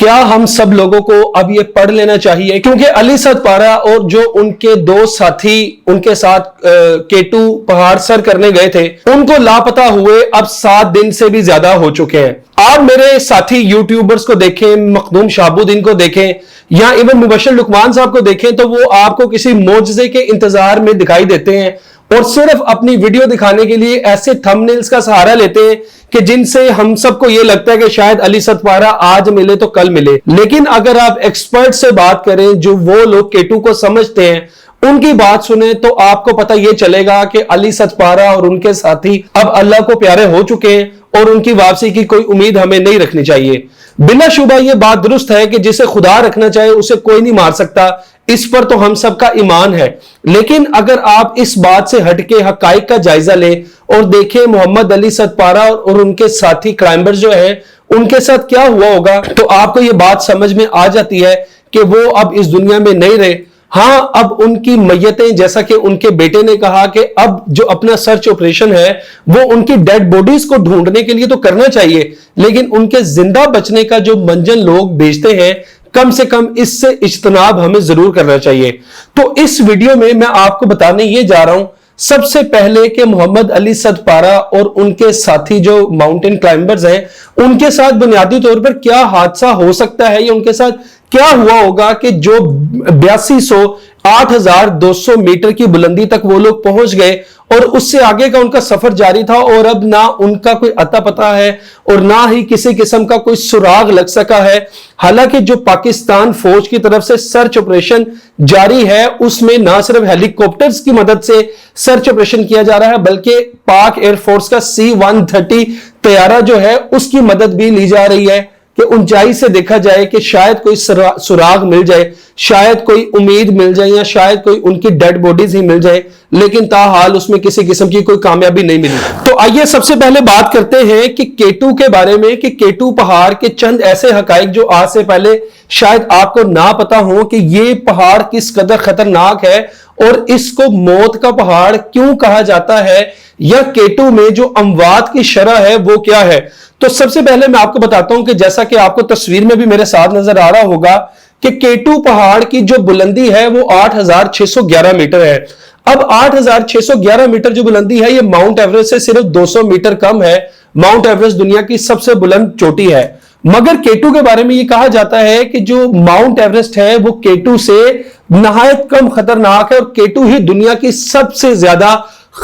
کیا ہم سب لوگوں کو اب یہ پڑھ لینا چاہیے؟ کیونکہ علی سعد پارہ اور جو ان کے دو ساتھی ان کے ساتھ کیٹو پہاڑ سر کرنے گئے تھے، ان کو لاپتہ ہوئے اب 7 دن سے بھی زیادہ ہو چکے ہیں۔ آپ میرے ساتھی یوٹیوبرز کو دیکھیں، مخدوم شہاب الدین کو دیکھیں یا ایون مبشر لقمان صاحب کو دیکھیں تو وہ آپ کو کسی معجزے کے انتظار میں دکھائی دیتے ہیں اور صرف اپنی ویڈیو دکھانے کے لیے ایسے تھمبنیلز کا سہارا لیتے ہیں کہ جن سے ہم سب کو یہ لگتا ہے کہ شاید علی سعد پارہ آج ملے تو کل ملے۔ لیکن اگر آپ ایکسپرٹ سے بات کریں، جو وہ لوگ کیٹو کو سمجھتے ہیں، ان کی بات سنیں تو آپ کو پتہ یہ چلے گا کہ علی سعد پارہ اور ان کے ساتھی اب اللہ کو پیارے ہو چکے ہیں اور ان کی واپسی کی کوئی امید ہمیں نہیں رکھنی چاہیے۔ بلا شبہ یہ بات درست ہے کہ جسے خدا رکھنا چاہے اسے کوئی نہیں مار سکتا، اس پر تو ہم سب کا ایمان ہے۔ لیکن اگر آپ اس بات سے ہٹ کے حقائق کا جائزہ لیں اور دیکھیں محمد علی سعد پارہ اور ان کے ساتھی کرائمبرز جو ہیں ان کے ساتھ کیا ہوا ہوگا، تو آپ کو یہ بات سمجھ میں آ جاتی ہے کہ وہ اب اس دنیا میں نہیں رہے۔ ہاں، اب ان کی میتیں، جیسا کہ ان کے بیٹے نے کہا کہ اب جو اپنا سرچ آپریشن ہے وہ ان کی ڈیڈ بوڈیز کو ڈھونڈنے کے لیے تو کرنا چاہیے، لیکن ان کے زندہ بچنے کا جو منجن لوگ بیچتے ہیں، کم سے کم اس سے اجتناب ہمیں ضرور کرنا چاہیے۔ تو اس ویڈیو میں آپ کو بتانے یہ جا رہا ہوں سب سے پہلے کہ محمد علی سعد پارہ اور ان کے ساتھی جو ماؤنٹین کلائمبرز ہیں ان کے ساتھ بنیادی طور پر کیا حادثہ ہو سکتا ہے یا ان کے ساتھ کیا ہوا ہوگا کہ جو 8200 میٹر کی بلندی تک وہ لوگ پہنچ گئے اور اس سے آگے کا ان کا سفر جاری تھا اور اب نہ ان کا کوئی اتا پتہ ہے اور نہ ہی کسی قسم کا کوئی سراغ لگ سکا ہے۔ حالانکہ جو پاکستان فوج کی طرف سے سرچ آپریشن جاری ہے اس میں نہ صرف ہیلی کاپٹرز کی مدد سے سرچ آپریشن کیا جا رہا ہے بلکہ پاک ایئر فورس کا C-130 طیارہ جو ہے اس کی مدد بھی لی جا رہی ہے کہ اونچائی سے دیکھا جائے کہ شاید کوئی سراغ مل جائے، شاید کوئی امید مل جائے یا شاید کوئی ان کی ڈیڈ بوڈیز ہی مل جائے، لیکن تاحال اس میں کسی قسم کی کوئی کامیابی نہیں ملی۔ تو آئیے سب سے پہلے بات کرتے ہیں کہ کیٹو کے بارے میں، کہ کیٹو پہاڑ کے چند ایسے حقائق جو آج سے پہلے شاید آپ کو نہ پتا ہو کہ یہ پہاڑ کس قدر خطرناک ہے اور اس کو موت کا پہاڑ کیوں کہا جاتا ہے، یا کیٹو میں جو اموات کی شرح ہے وہ کیا ہے۔ تو سب سے پہلے میں آپ کو بتاتا ہوں کہ جیسا کہ آپ کو تصویر میں بھی میرے ساتھ نظر آ رہا ہوگا کہ کیٹو پہاڑ کی جو بلندی ہے وہ 8611 میٹر ہے۔ اب 8611 میٹر جو بلندی ہے یہ ماؤنٹ ایورسٹ سے صرف 200 میٹر کم ہے۔ ماؤنٹ ایورسٹ دنیا کی سب سے بلند چوٹی ہے، مگر کیٹو کے بارے میں یہ کہا جاتا ہے کہ جو ماؤنٹ ایورسٹ ہے وہ کیٹو سے نہایت کم خطرناک ہے اور کیٹو ہی دنیا کی سب سے زیادہ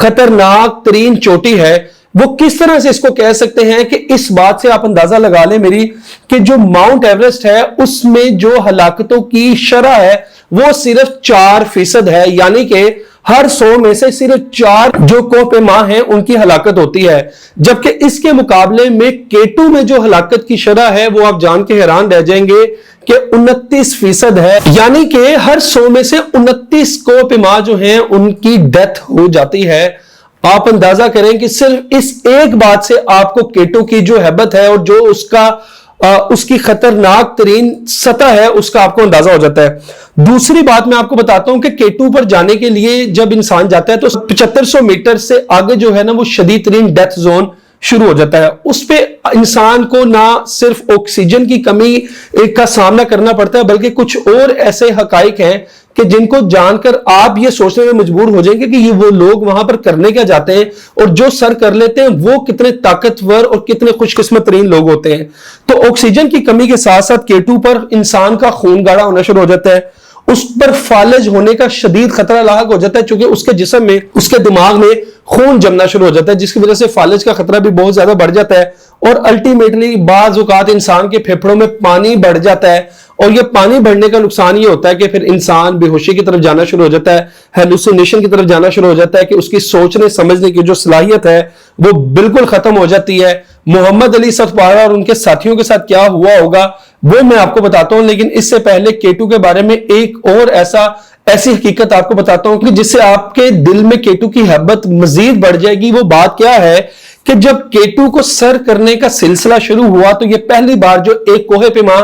خطرناک ترین چوٹی ہے۔ وہ کس طرح سے اس کو کہہ سکتے ہیں کہ اس بات سے آپ اندازہ لگا لیں میری کہ جو ماؤنٹ ایورسٹ ہے اس میں جو ہلاکتوں کی شرح ہے وہ صرف 4% ہے، یعنی کہ ہر 100 میں سے صرف 4 جو کوہ پیما ہیں ان کی ہلاکت ہوتی ہے، جبکہ اس کے مقابلے میں کیٹو میں جو ہلاکت کی شرح ہے وہ آپ جان کے حیران رہ جائیں گے کہ 29% ہے، یعنی کہ ہر 100 میں سے 29 کوہ پیما جو ہیں ان کی ڈیتھ ہو جاتی ہے۔ آپ اندازہ کریں کہ صرف اس ایک بات سے آپ کو کیٹو کی جو ہیبت ہے اور جو اس کی خطرناک ترین سطح ہے اس کا آپ کو اندازہ ہو جاتا ہے۔ دوسری بات میں آپ کو بتاتا ہوں کہ کیٹو پر جانے کے لیے جب انسان جاتا ہے تو 7500 میٹر سے آگے جو ہے نا وہ شدید ترین ڈیتھ زون شروع ہو جاتا ہے۔ اس پہ انسان کو نہ صرف آکسیجن کی کمی کا سامنا کرنا پڑتا ہے بلکہ کچھ اور ایسے حقائق ہیں کہ جن کو جان کر آپ یہ سوچنے میں مجبور ہو جائیں گے کہ یہ وہ لوگ وہاں پر کرنے کیا جاتے ہیں اور جو سر کر لیتے ہیں وہ کتنے طاقتور اور کتنے خوش قسمت ترین لوگ ہوتے ہیں۔ تو آکسیجن کی کمی کے ساتھ ساتھ کیٹو پر انسان کا خون گاڑھا ہونا شروع ہو جاتا ہے، اس پر فالج ہونے کا شدید خطرہ لاحق ہو جاتا ہے چونکہ اس کے جسم میں، اس کے دماغ میں خون جمنا شروع ہو جاتا ہے جس کی وجہ سے فالج کا خطرہ بھی بہت زیادہ بڑھ جاتا ہے اور الٹیمیٹلی بعض اوقات انسان کے پھیپھڑوں میں پانی بڑھ جاتا ہے اور یہ پانی بڑھنے کا نقصان یہ ہوتا ہے کہ پھر انسان بے ہوشی کی طرف جانا شروع ہو جاتا ہے، ہیلوسینیشن کی طرف جانا شروع ہو جاتا ہے کہ اس کی سوچنے سمجھنے کی جو صلاحیت ہے وہ بالکل ختم ہو جاتی ہے۔ محمد علی سعد پارہ اور ان کے ساتھیوں کے ساتھ کیا ہوا ہوگا وہ میں آپ کو بتاتا ہوں، لیکن اس سے پہلے کیٹو کے بارے میں ایک اور ایسی حقیقت آپ کو بتاتا ہوں کہ جس سے آپ کے دل میں کیٹو کی محبت مزید بڑھ جائے گی۔ وہ بات کیا ہے کہ جب کیٹو کو سر کرنے کا سلسلہ شروع ہوا تو یہ پہلی بار جو ایک کوہ پیما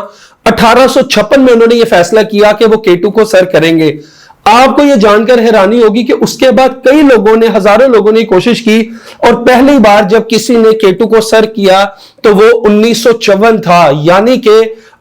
1856 میں انہوں نے یہ فیصلہ کیا کہ وہ کیٹو کو سر کریں گے۔ آپ کو یہ جان کر حیرانی ہوگی کہ اس کے بعد کئی لوگوں نے، ہزاروں لوگوں نے کوشش کی اور پہلی بار جب کسی نے کیٹو کو سر کیا تو وہ 1954 تھا، یعنی کہ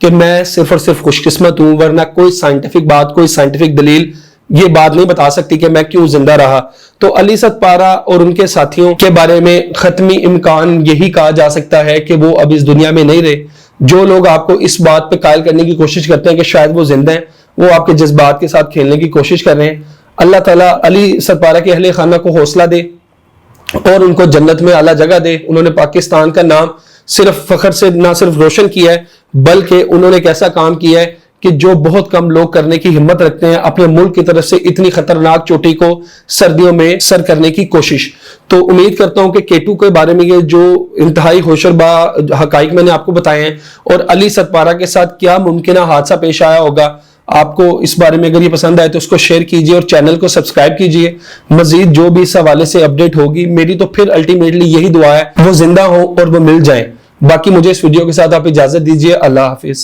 کہ میں صرف اور صرف خوش قسمت ہوں، ورنہ کوئی سائنٹیفک بات، کوئی سائنٹیفک دلیل یہ بات نہیں بتا سکتی کہ میں کیوں زندہ رہا۔ تو علی ستپارہ اور ان کے ساتھیوں کے بارے میں حتمی امکان یہی کہا جا سکتا ہے کہ وہ اب اس دنیا میں نہیں رہے۔ جو لوگ آپ کو اس بات پہ قائل کرنے کی کوشش کرتے ہیں کہ شاید وہ زندہ ہیں، وہ آپ کے جذبات کے ساتھ کھیلنے کی کوشش کر رہے ہیں۔ اللہ تعالیٰ علی ستپارہ کے اہل خانہ کو حوصلہ دے اور ان کو جنت میں اعلیٰ جگہ دے۔ انہوں نے پاکستان کا نام صرف فخر سے نہ صرف روشن کیا ہے، بلکہ انہوں نے ایک ایسا کام کیا ہے کہ جو بہت کم لوگ کرنے کی ہمت رکھتے ہیں، اپنے ملک کی طرف سے اتنی خطرناک چوٹی کو سردیوں میں سر کرنے کی کوشش۔ تو امید کرتا ہوں کہ کیٹو کے بارے میں یہ جو انتہائی ہوشربا حقائق میں نے آپ کو بتائے ہیں، اور علی ستپارہ کے ساتھ کیا ممکنہ حادثہ پیش آیا ہوگا، آپ کو اس بارے میں اگر یہ پسند آئے تو اس کو شیئر کیجئے اور چینل کو سبسکرائب کیجئے۔ مزید جو بھی اس حوالے سے اپڈیٹ ہوگی، میری تو پھر الٹیمیٹلی یہی دعا ہے وہ زندہ ہوں اور وہ مل جائیں۔ باقی مجھے اس ویڈیو کے ساتھ آپ اجازت دیجئے۔ اللہ حافظ۔